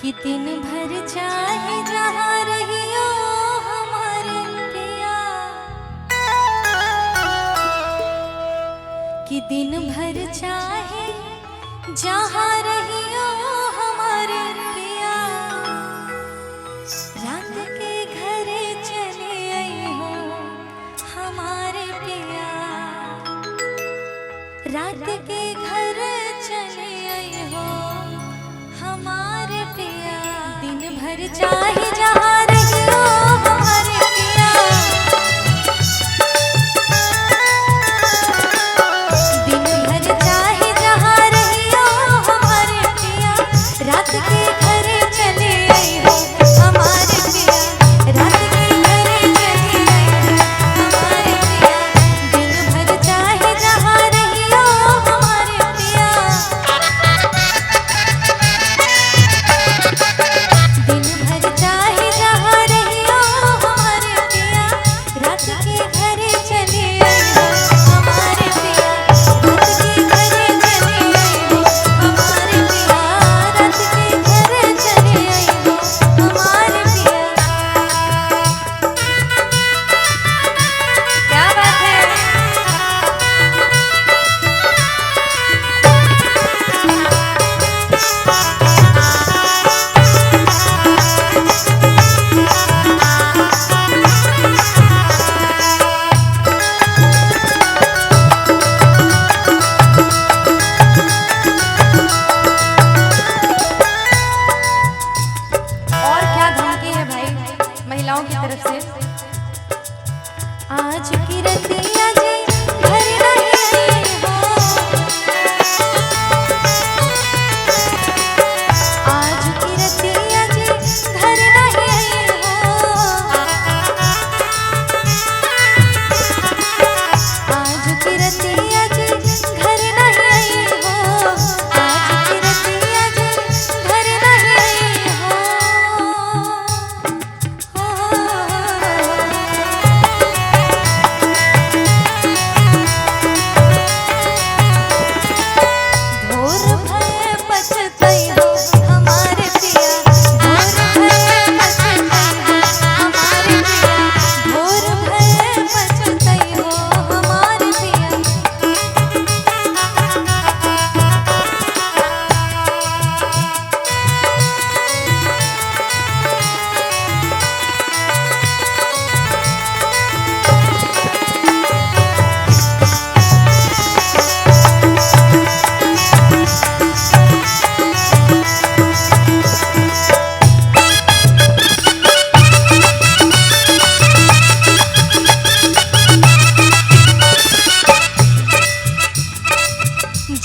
कि दिन भर चाहे जहाँ रहियो हमारे पिया, कि दिन भर चाहे जहाँ रहियो हमारे पिया, रात के घरे चले आई हो हमारे पिया, रात के घर चले आई हो हमारे पिया, दिन भर चाहे जहाँ रहियो हमारे पिया, दिन भर चाहे जहाँ रहियो हमारे पिया, रात के घर चले आई हो हमारे पिया, रात के घर चले आई हो हमारे पिया, दिन भर चाहे जहाँ रहियो हमारे पिया, दिन भर चाहे जहाँ रहियो हमारे पिया, रात के घर चले आई हो हमारे पिया, रात के घर चले आई हो हमारे पिया, रात के घर चले आई हो हमारे पिया। क्या बात है। और क्या धमकी है भाई महिलाओं की तरफ से। आज की रतिया जी घर नहीं आई हो, आज की रतिया जी घर नहीं आई हो, आज की रतिया जी घर नहीं आई हो, आज की रतिया जी घर नहीं आई हो। भोर भये पछताई हो हमारे पिया, भोर भये पछताई हो हमारे पिया, भोर भये पछताई हो हमारे पिया।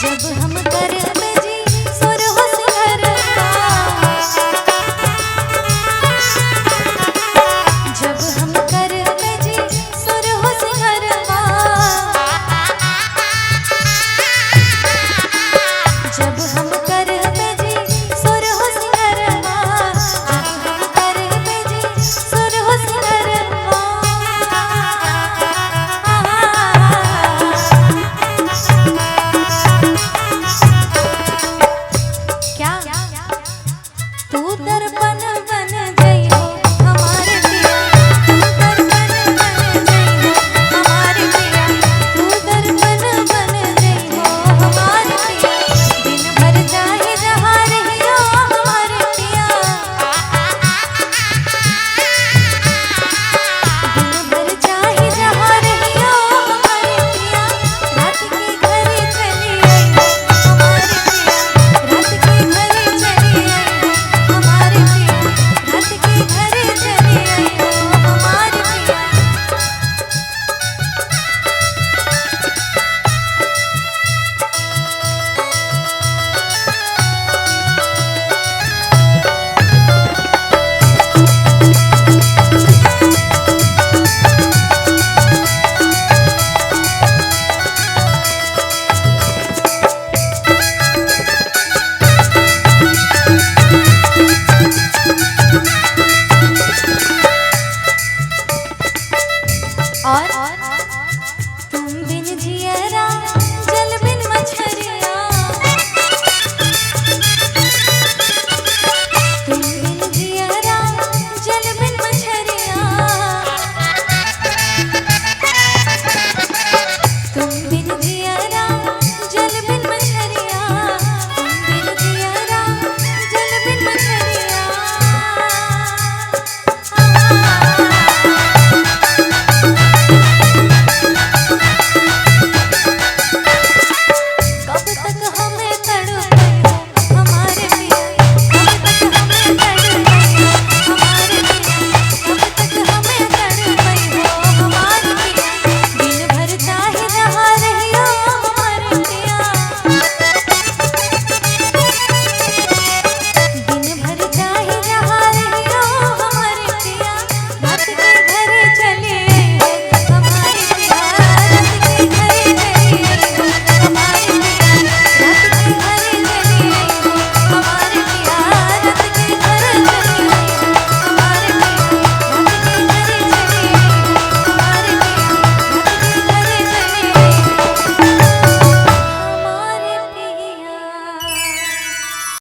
जब हम कर में जी सुर हो सिंगरवा, जब हम कर में जी सुर हो सिंगरवा, जब हम कर में जी सुर हो सिंगरवा, जब हम कर में जी सुर हो सिंगरवा। क्या तू दर्पण